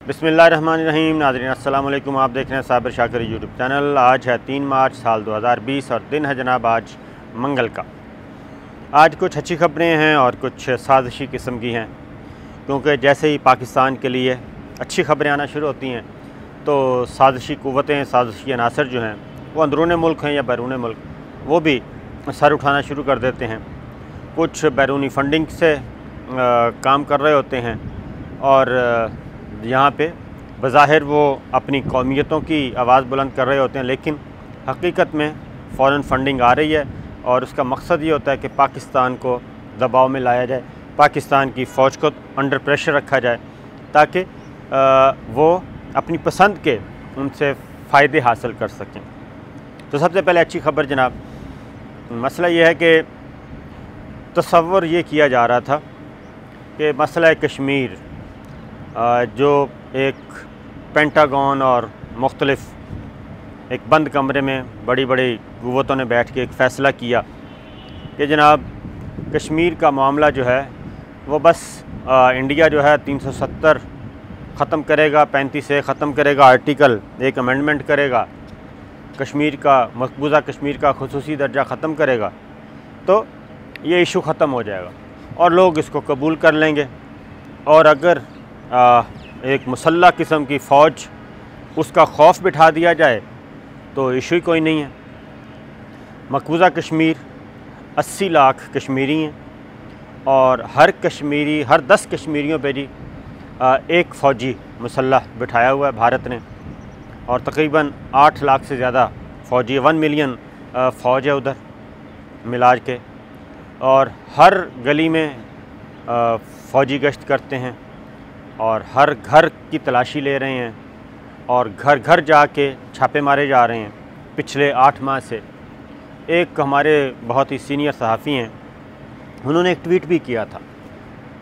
बिस्मिल्लाहिर्रहमानिर्रहीम। नाज़रीन अस्सलाम वालेकुम। आप देख रहे हैं साबिर शाकिर यूट्यूब चैनल। आज है 3 मार्च साल 2020 और दिन है जनाब आज मंगल का। आज कुछ अच्छी खबरें हैं और कुछ साजिशी किस्म की हैं, क्योंकि जैसे ही पाकिस्तान के लिए अच्छी खबरें आना शुरू होती हैं तो साजिशी क़ुव्वतें, साजिशी अनासर जो हैं वो अंदरून मुल्क हैं या बैरून मुल्क, वो भी सर उठाना शुरू कर देते हैं। कुछ बैरूनी फंडिंग से काम कर रहे होते हैं और यहाँ पे बज़ाहिर वो अपनी कौमियतों की आवाज़ बुलंद कर रहे होते हैं, लेकिन हकीकत में फ़ॉरेन फंडिंग आ रही है और उसका मकसद ये होता है कि पाकिस्तान को दबाव में लाया जाए, पाकिस्तान की फ़ौज को अंडर प्रेशर रखा जाए ताकि वो अपनी पसंद के उनसे फ़ायदे हासिल कर सकें। तो सबसे पहले अच्छी खबर जनाब, मसला ये है कि तसव्वुर ये किया जा रहा था कि मसला कश्मीर जो एक पेंटागन और मुख्तलिफ एक बंद कमरे में बड़ी बड़ी क़ुव्वतों ने बैठ के एक फ़ैसला किया कि जनाब कश्मीर का मामला जो है वो बस इंडिया जो है 370 ख़त्म करेगा, 35 ख़त्म करेगा, आर्टिकल एक अमेंडमेंट करेगा, कश्मीर का मकबूजा कश्मीर का खुसूसी दर्जा ख़त्म करेगा, तो ये इशू ख़त्म हो जाएगा और लोग इसको कबूल कर लेंगे। और अगर एक मुसल्लह किस्म की फ़ौज उसका खौफ बिठा दिया जाए तो इशू ही कोई नहीं है। मकबूजा कश्मीर 80 लाख कश्मीरी हैं और हर 10 कश्मीरियों पे जी एक फ़ौजी मुसल्लह बिठाया हुआ है भारत ने, और तकरीबन 8 लाख से ज़्यादा फ़ौजी, 1 मिलियन फ़ौज है उधर मिला के, और हर गली में फ़ौजी गश्त करते हैं और हर घर की तलाशी ले रहे हैं और घर घर जाके छापे मारे जा रहे हैं पिछले 8 माह से। एक हमारे बहुत ही सीनियर सहाफ़ी हैं, उन्होंने एक ट्वीट भी किया था।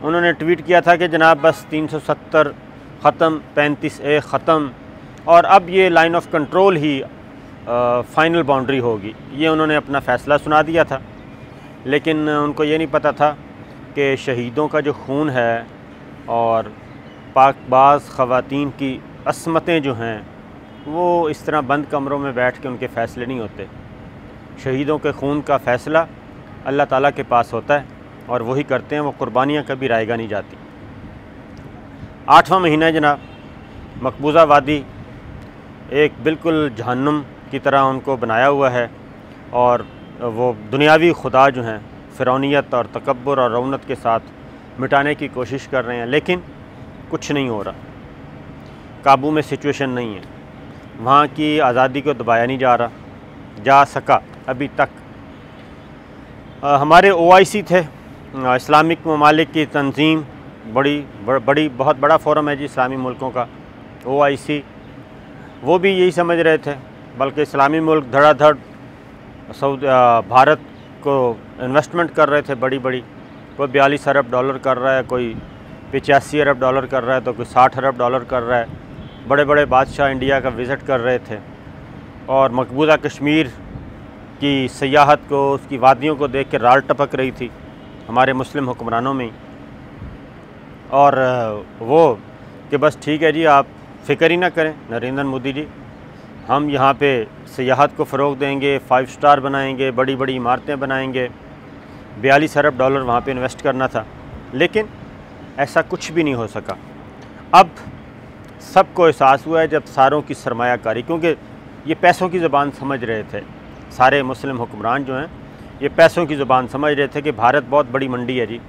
उन्होंने ट्वीट किया था कि जनाब बस 370 ख़त्म, 35A ख़त्म, और अब ये line of control he final boundary होगी। ये उन्होंने अपना फ़ैसला सुना दिया था, लेकिन उनको ये नहीं पता था कि शहीदों का जो खून है और पाकबाज़ ख़वातीन की असमतें जो हैं वो इस तरह बंद कमरों में बैठ के उनके फ़ैसले नहीं होते। शहीदों के खून का फ़ैसला अल्लाह ताला के पास होता है और वही करते हैं, वो कुर्बानियाँ कभी रायगा नहीं जाती। 8वां महीना है जनाब, मकबूजा वादी एक बिल्कुल जहन्नुम की तरह उनको बनाया हुआ है और वो दुनियावी खुदा जो हैं फ़िरौनियत और तकब्बुर और रौनत के साथ मिटाने की कोशिश कर रहे हैं, लेकिन कुछ नहीं हो रहा। काबू में सिचुएशन नहीं है, वहाँ की आज़ादी को दबाया नहीं जा सका अभी तक। हमारे OIC थे, इस्लामिक ममालिक की तंजीम, बहुत बड़ा फ़ोरम है जी इस्लामी मुल्कों का OIC, वो भी यही समझ रहे थे, बल्कि इस्लामी मुल्क धड़ाधड़ भारत को इन्वेस्टमेंट कर रहे थे बड़ी, कोई 42 अरब डॉलर कर रहा है, कोई 85 अरब डॉलर कर रहा है, तो कोई 60 अरब डॉलर कर रहा है। बड़े बड़े बादशाह इंडिया का विज़िट कर रहे थे और मकबूजा कश्मीर की सियाहत को, उसकी वादियों को देख के राल टपक रही थी हमारे मुस्लिम हुक्मरानों में। और वो कि बस ठीक है जी, आप फ़िक्र ही ना करें नरेंद्र मोदी जी, हम यहाँ पे सियाहत को फ़रोग़ देंगे, 5 स्टार बनाएंगे, बड़ी बड़ी इमारतें बनाएंगे। 42 अरब डॉलर वहाँ पे इन्वेस्ट करना था, लेकिन ऐसा कुछ भी नहीं हो सका। अब सबको एहसास हुआ है जब सारों की सरमायाकारी, क्योंकि ये पैसों की ज़बान समझ रहे थे, सारे मुस्लिम हुक्मरान जो हैं ये पैसों की ज़बान समझ रहे थे कि भारत बहुत बड़ी मंडी है जी,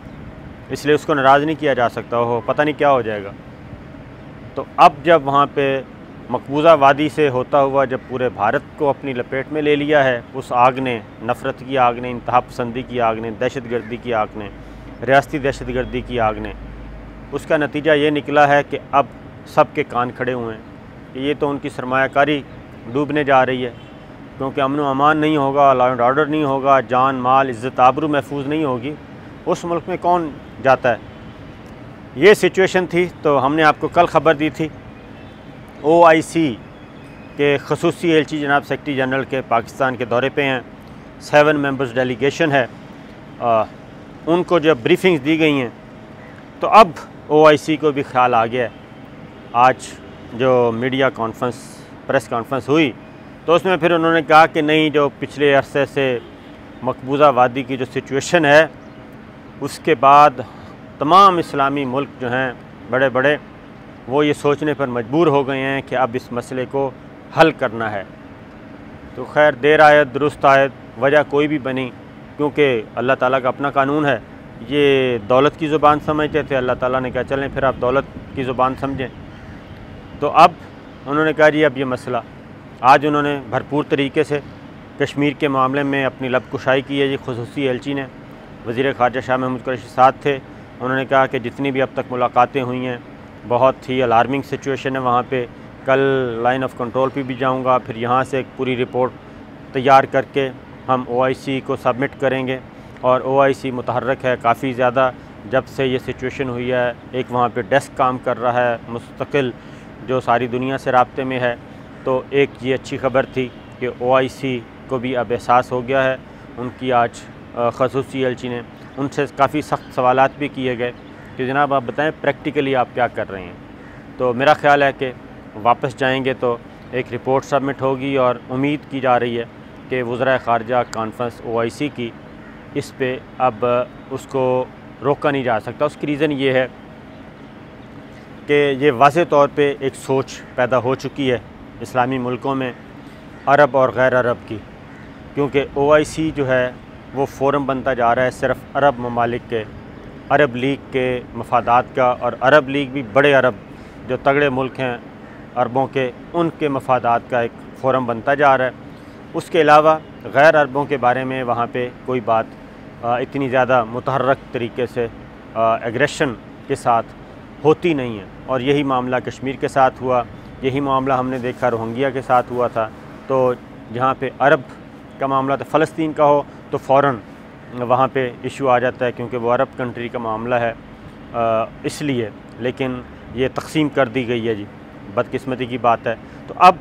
इसलिए उसको नाराज़ नहीं किया जा सकता, हो पता नहीं क्या हो जाएगा। तो अब जब वहाँ पे मकबूजा वादी से होता हुआ जब पूरे भारत को अपनी लपेट में ले लिया है उस आग ने, नफ़रत की आग ने, इंतहा पसंदी की आग ने, दहशतगर्दी की आग ने, रियासती दहशतगर्दी की आग ने, उसका नतीजा ये निकला है कि अब सब के कान खड़े हुए हैं कि ये तो उनकी सरमायाकारी डूबने जा रही है, क्योंकि अमन व अमान नहीं होगा, लॉ एंड ऑर्डर नहीं होगा, जान माल इज़्ज़त आबरू महफूज नहीं होगी, उस मुल्क में कौन जाता है। ये सिचुएशन थी। तो हमने आपको कल ख़बर दी थी OIC के खसूसी एलची जनाब सेक्रेटरी जनरल के पाकिस्तान के दौरे पे हैं, 7 मेंबर्स डेलीगेशन है, उनको जब ब्रीफिंग्स दी गई हैं तो अब OIC को भी ख्याल आ गया है आज जो मीडिया कॉन्फ्रेंस प्रेस कॉन्फ्रेंस हुई तो उसमें फिर उन्होंने कहा कि नहीं, जो पिछले अरसे से मकबूजा वादी की जो सिचुएशन है उसके बाद तमाम इस्लामी मुल्क जो हैं बड़े बड़े, वो ये सोचने पर मजबूर हो गए हैं कि अब इस मसले को हल करना है। तो खैर देर आयत दुरुस्त आयत, वजह कोई भी बनी, क्योंकि अल्लाह ताला का अपना कानून है। ये दौलत की ज़ुबान समझते थे, अल्लाह ताला ने कहा चलें फिर आप दौलत की ज़ुबान समझें। तो अब उन्होंने कहा जी अब ये मसला, आज उन्होंने भरपूर तरीके से कश्मीर के मामले में अपनी लबकुशाई की है जी। खुसूसी एलची ने वज़ीर ख़ारजा शाह महमूद कुरैशी साथ थे, उन्होंने कहा कि जितनी भी अब तक मुलाकातें हुई हैं बहुत ही अलार्मिंग सिचुएशन है वहाँ पे। कल लाइन ऑफ कंट्रोल पे भी जाऊँगा, फिर यहाँ से एक पूरी रिपोर्ट तैयार करके हम OIC को सबमिट करेंगे। और OIC मुतहर्रक है काफ़ी ज़्यादा जब से ये सिचुएशन हुई है। एक वहाँ पे डेस्क काम कर रहा है मुस्तकिल, जो सारी दुनिया से राब्ते में है। तो एक ये अच्छी ख़बर थी कि OIC को भी अब एहसास हो गया है। उनकी आज ख़ुसूसी एलची ने उनसे काफ़ी सख्त सवालात भी किए गए कि जनाब आप बताएं प्रैक्टिकली आप क्या कर रहे हैं। तो मेरा ख़्याल है कि वापस जाएंगे तो एक रिपोर्ट सबमिट होगी और उम्मीद की जा रही है कि वज़राए ख़ारजा कॉन्फ्रेंस OIC की इस पे अब उसको रोका नहीं जा सकता। उसकी रीज़न ये है कि ये वाज़े तौर पे एक सोच पैदा हो चुकी है इस्लामी मुल्कों में, अरब और गैर अरब की, क्योंकि OIC जो है वो फ़ोरम बनता जा रहा है सिर्फ़ अरब ममालिक के, अरब लीग के मफादात का। और अरब लीग भी बड़े अरब जो तगड़े मुल्क हैं अरबों के, उनके मफादात का एक फ़ोरम बनता जा रहा है। उसके अलावा गैर अरबों के बारे में वहाँ पे कोई बात इतनी ज़्यादा मुतहर्रक तरीके से एग्रेशन के साथ होती नहीं है। और यही मामला कश्मीर के साथ हुआ, यही मामला हमने देखा रोहिंग्या के साथ हुआ था। तो जहाँ पे अरब का मामला तो फ़लस्तीन का हो तो फ़ौरन वहाँ पे इशू आ जाता है, क्योंकि वो अरब कंट्री का मामला है इसलिए। लेकिन ये तकसीम कर दी गई है जी, बदकिस्मती की बात है। तो अब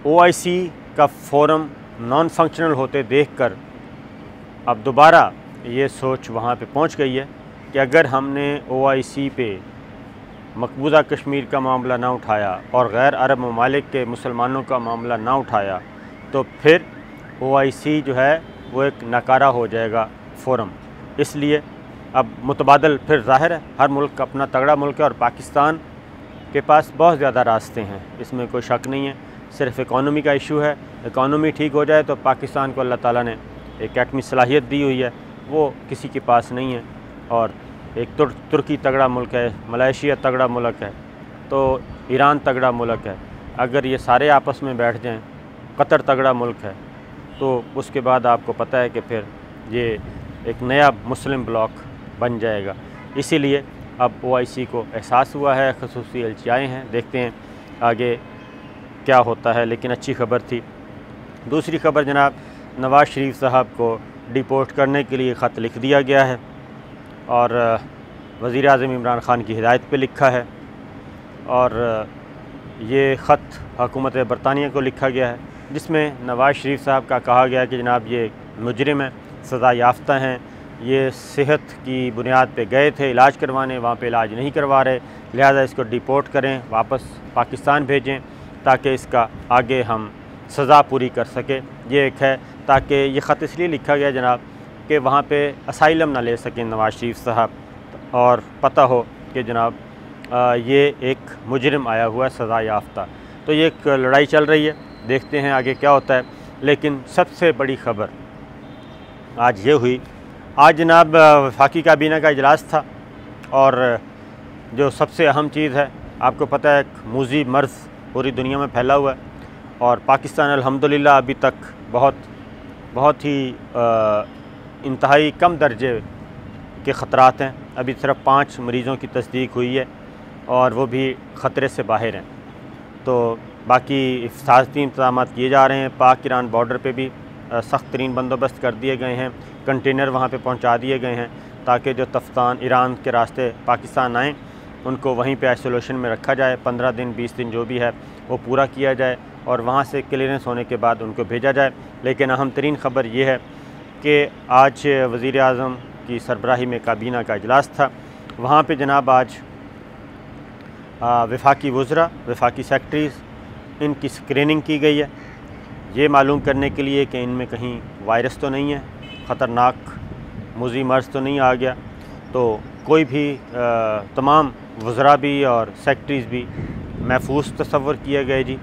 OIC का फ़ोरम नॉन फंक्शनल होते देखकर अब दोबारा ये सोच वहाँ पे पहुँच गई है कि अगर हमने OIC पे मकबूजा कश्मीर का मामला ना उठाया और गैर अरब ममालिक के मुसलमानों का मामला ना उठाया तो फिर OIC जो है वो एक नकारा हो जाएगा फ़ोरम। इसलिए अब मुतबादल फिर ज़ाहिर है हर मुल्क अपना तगड़ा मुल्क है और पाकिस्तान के पास बहुत ज़्यादा रास्ते हैं, इसमें कोई शक नहीं है। सिर्फ इकॉनमी का इशू है, इकॉनमी ठीक हो जाए तो पाकिस्तान को अल्लाह ताला ने एक एटमी सलाहियत दी हुई है, वो किसी के पास नहीं है। और एक तुर्की तगड़ा मुल्क है, मलेशिया तगड़ा मुल्क है, तो ईरान तगड़ा मुल्क है। अगर ये सारे आपस में बैठ जाएं, कतर तगड़ा मुल्क है, तो उसके बाद आपको पता है कि फिर ये एक नया मुस्लिम ब्लॉक बन जाएगा। इसीलिए अब OIC को एहसास हुआ है, ख़ुसूसी एलची आए हैं, देखते हैं आगे क्या होता है। लेकिन अच्छी ख़बर थी। दूसरी ख़बर जनाब, नवाज़ शरीफ साहब को डिपोर्ट करने के लिए ख़त लिख दिया गया है और वज़ीर आज़म इमरान ख़ान की हिदायत पे लिखा है। और ये ख़त हुकूमत बरतानिया को लिखा गया है, जिसमें नवाज़ शरीफ साहब का कहा गया कि जनाब ये मुजरिम हैं, सज़ा याफ्ता हैं, ये सेहत की बुनियाद पे गए थे इलाज करवाने, वहाँ पे इलाज नहीं करवा रहे, लिहाजा इसको डिपोर्ट करें, वापस पाकिस्तान भेजें ताकि इसका आगे हम सज़ा पूरी कर सके। ये एक है, ताकि ये ख़त इसलिए लिखा गया जनाब कि वहाँ पे असाइलम ना ले सकें नवाज़ शरीफ साहब और पता हो कि जनाब ये एक मुजरिम आया हुआ है सज़ा याफ्ता। तो ये एक लड़ाई चल रही है, देखते हैं आगे क्या होता है। लेकिन सबसे बड़ी ख़बर आज ये हुई, आज जनाब वफाकी काबीना का इजलास था और जो सबसे अहम चीज़ है, आपको पता है एक मूज़ी मर्ज़ पूरी दुनिया में फैला हुआ है और पाकिस्तान अल्हम्दुलिल्लाह अभी तक बहुत ही इंतहाई कम दर्जे के ख़तरात हैं। अभी सिर्फ 5 मरीज़ों की तस्दीक हुई है और वो भी ख़तरे से बाहर हैं। तो बाकी हिफाजती इंतज़ाम किए जा रहे हैं। पाक ईरान बॉर्डर पे भी सख्त तरीन बंदोबस्त कर दिए गए हैं, कंटेनर वहाँ पे पहुँचा दिए गए हैं ताकि जो तफ्तान ईरान के रास्ते पाकिस्तान आएँ उनको वहीं पे आइसोलेशन में रखा जाए, 15 दिन 20 दिन जो भी है वो पूरा किया जाए और वहाँ से क्लियरेंस होने के बाद उनको भेजा जाए। लेकिन अहम तरीन ख़बर ये है कि आज वज़ीर आज़म की सरबराही में काबीना का इजलास था, वहाँ पे जनाब आज वफाकी वज़रा, वफाकी सेक्रेटरीज़, इनकी स्क्रीनिंग की गई है ये मालूम करने के लिए कि इनमें कहीं वायरस तो नहीं है, ख़तरनाक मुज़ी मर्ज़ तो नहीं आ गया। तो कोई भी तमाम वज़रा भी और सेक्रेटरीज़ भी महफूज तस्वर किए गए जी,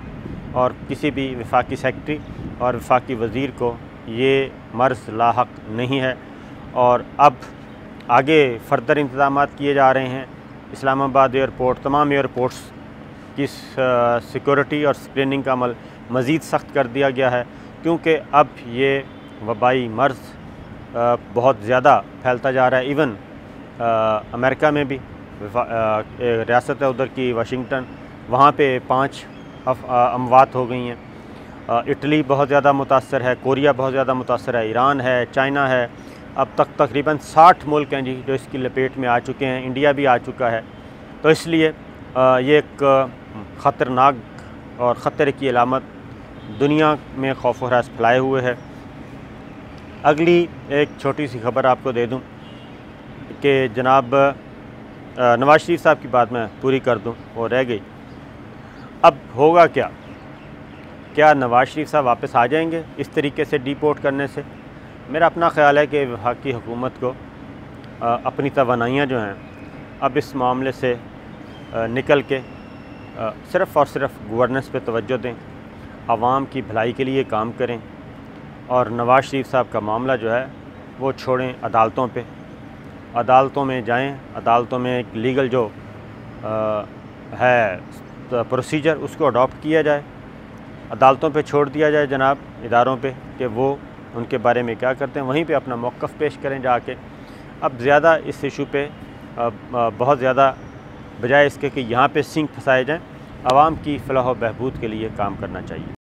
और किसी भी वफाकी सेक्रेटरी और वफाकी वज़ीर को ये मर्ज़ लाहक नहीं है। और अब आगे फ़र्दर इंतज़ाम किए जा रहे हैं। इस्लामाबाद एयरपोर्ट, तमाम एयरपोर्ट्स की सिक्योरिटी और स्क्रीनिंग का अमल मज़ीद सख्त कर दिया गया है, क्योंकि अब ये वबाई मर्ज़ बहुत ज़्यादा फैलता जा रहा है। इवन अमेरिका में भी रियासत है उधर की वाशिंगटन, वहाँ पे 5 अमवात हो गई हैं। इटली बहुत ज़्यादा मुतासर है, कोरिया बहुत ज़्यादा मुतासर है, ईरान है, चाइना है। अब तक तकरीबन 60 मुल्क हैं जी जो इसकी लपेट में आ चुके हैं, इंडिया भी आ चुका है। तो इसलिए ये एक ख़तरनाक और ख़तरे की अलामत दुनिया में खौफ व हरास फैलाए हुए है। अगली एक छोटी सी खबर आपको दे दूं कि जनाब नवाज़ शरीफ साहब की बात मैं पूरी कर दूं, वो रह गई। अब होगा क्या नवाज़ शरीफ साहब वापस आ जाएंगे इस तरीके से डिपोर्ट करने से? मेरा अपना ख़्याल है कि वफाकी हुकूमत को अपनी तवानाइयाँ जो हैं अब इस मामले से निकल के सिर्फ़ और सिर्फ गवर्नेंस पे तवज्जो दें, आवाम की भलाई के लिए काम करें, और नवाज़ शरीफ साहब का मामला जो है वो छोड़ें अदालतों पे। अदालतों में जाएं, अदालतों में एक लीगल जो है प्रोसीजर उसको अडॉप्ट किया जाए, अदालतों पे छोड़ दिया जाए जनाब, इदारों पे, कि वो उनके बारे में क्या करते हैं, वहीं पे अपना मौक़िफ़ पेश करें जाके। अब ज़्यादा इस इशू पे बहुत ज़्यादा बजाय इसके कि यहाँ पे सिंक फंसाए जाएँ, आवाम की फ़लाह व बहबूद के लिए काम करना चाहिए।